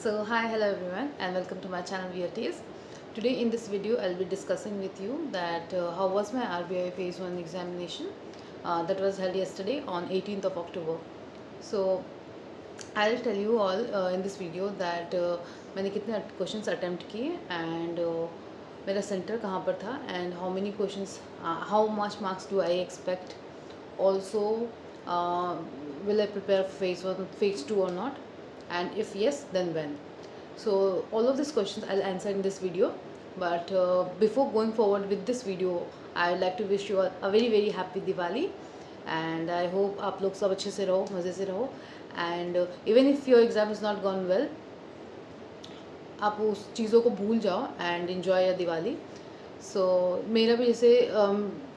So hi, hello everyone, and welcome to my channel VRTs. Today in this video I'll be discussing with you that how was my RBI phase 1 examination that was held yesterday on 18th of October. So I'll tell you all in this video that मैंने कितने questions attempt किए and मेरा centre कहाँ पर था and how many questions how much marks do I expect also will I prepare for phase 1 phase 2 or not, and if yes then when. So all of these questions I'll answer in this video, but before going forward with this video I would like to wish you a very very happy Diwali, and I hope आप लोग सब अच्छे से रहो, मज़े से रहो, and even if your exam is not gone well, आप उस चीज़ों को भूल जाओ and enjoy your Diwali. So मेरा भी जैसे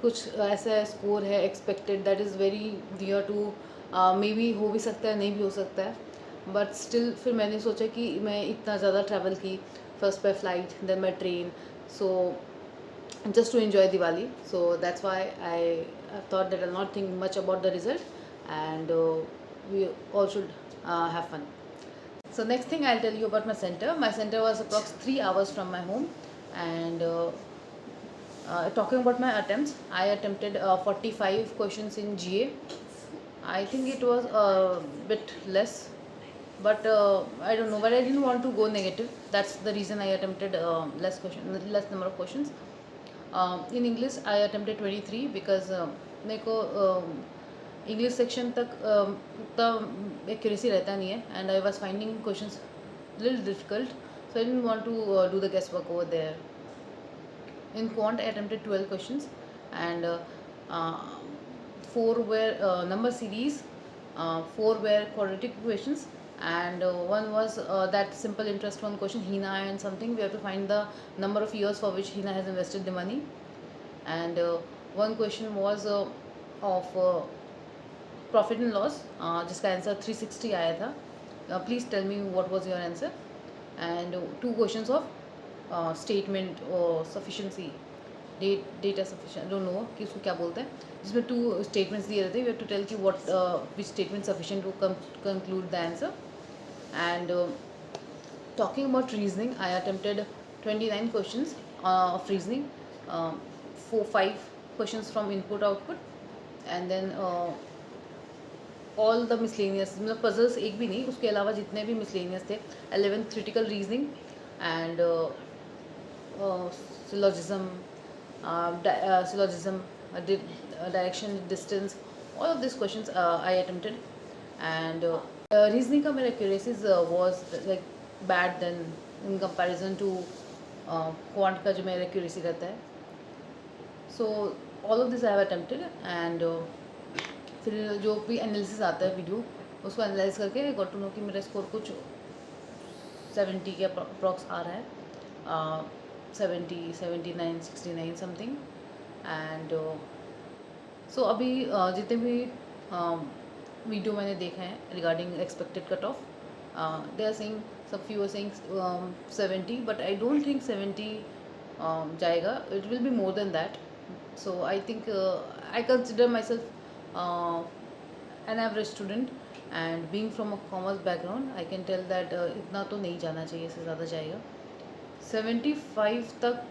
कुछ ऐसा स्कोर है expected that is very dear to, maybe हो भी सकता है, नहीं भी हो सकता है, बट स्टिल फिर मैंने सोचा कि मैं इतना ज़्यादा ट्रैवल की, first by flight then by train, so just to enjoy Diwali. So that's why I thought that I'll not think much about the result, and we all should have fun. So next thing I'll tell you about my center. My center was approx 3 hours from my home, and talking about my attempts, I attempted 45 questions in GA. I think it was a bit less, but I don't know, but I didn't want to go negative. That's the reason I attempted less number of questions. In English I attempted 23 because मेरे को English section तक उतना accuracy रहता नहीं है, and I was finding questions little difficult, so I didn't want to do the guess work over there. In quant I attempted 12 questions, and 4 were number series, 4 were quadratic questions, and one was that simple interest one question, Hina and something. We have to find the number of years for which Hina has invested the money, and one question was of profit and loss, जिसका answer 360 आया था. Please tell me what was your answer. And 2 questions of statement और sufficiency, data sufficient, don't know कि उसको क्या बोलते हैं, जिसमें 2 स्टेटमेंट्स दिए रहते हैं. वी हैव टू टेल कि what which statement sufficient to conclude the answer. And talking about reasoning, I attempted 29 questions of reasoning, 5 questions from input output, and then all the miscellaneous, मतलब puzzles एक भी नहीं, उसके अलावा जितने भी miscellaneous थे. 11 critical reasoning and syllogism, direction, distance, all of this questions I attempted. And reasoning का मेरा accuracies was like bad then in comparison to quant का जो मेरा एक्यूरेसी रहता है. So all of this I have attempted, and फिर जो भी एनालिसिस आता है वीडियो, उसको एनालाइज करके गॉट टू नो कि मेरा स्कोर कुछ 70 के अप्रॉक्स आ रहा है, 70, 79, 69 समथिंग. एंड सो अभी जितने भी वीडियो मैंने देखे हैं regarding expected cut off, they are saying, सब few are saying 70, but I don't think 70 जाएगा. It will be more than that. So I think I consider myself an average student, and being from a commerce background I can tell that इतना तो नहीं जाना चाहिए, इससे ज़्यादा जाएगा. 75 तक,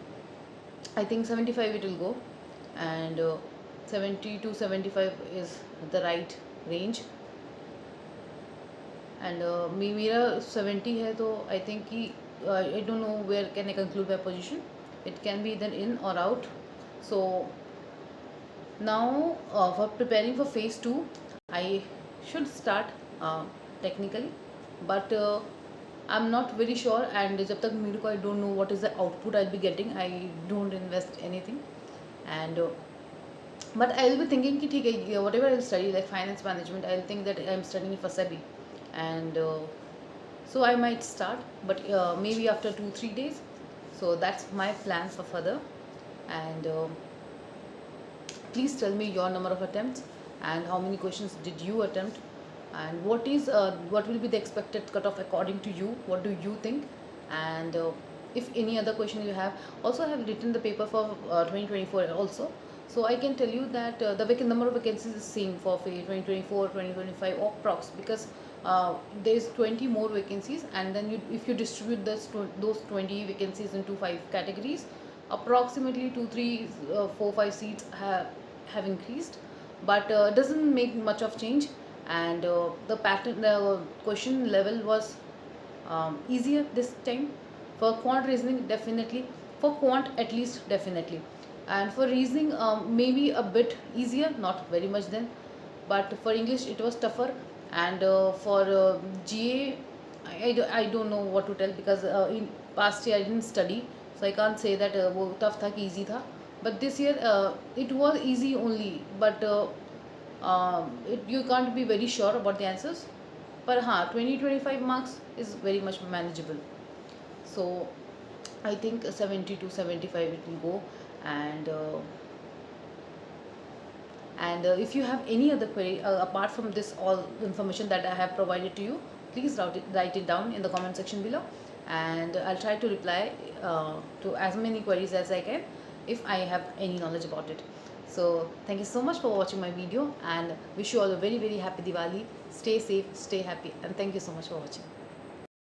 I think 75 it will go, and 70 to 75 is the right range. and मेरा 70 है, तो I think कि I don't know where can I conclude my position. It can be either in or out. So now for preparing for phase 2 I should start technically, but I'm not very sure, and जब तक मेरे को I don't know what is the output I'll be getting, I don't invest anything. And but I'll be thinking कि ठीक है, whatever I'll study like finance management, I'll think that I'm studying for SEBI, and so I might start, but maybe after 2-3 days. So that's my plan for further. And please tell me your number of attempts and how many questions did you attempt, and what will be the expected cutoff according to you. What do you think? And if any other question you have, also I have written the paper for 2024 also, so I can tell you that the number of vacancies is same for 2024, 2025 or prox, because there is 20 more vacancies, and then if you distribute those 20 vacancies into 5 categories, approximately 2 3 4 5 seats have increased, but doesn't make much of change. And the question level was easier this time. For quant reasoning, definitely. For quant, at least, definitely. And for reasoning, maybe a bit easier, not very much then. But for English, it was tougher. And for GA, I don't know what to tell, because in past year I didn't study, so I can't say that वो tough था कि easy था. But this year it was easy only. But you can't be very sure about the answers. But 20-25 marks is very much manageable. So I think 70 to 75 it will go. And if you have any other query apart from this all information that I have provided to you, please write it down in the comment section below, and I'll try to reply to as many queries as I can if I have any knowledge about it. So thank you so much for watching my video, and wish you all a very happy Diwali. Stay safe, stay happy, and thank you so much for watching.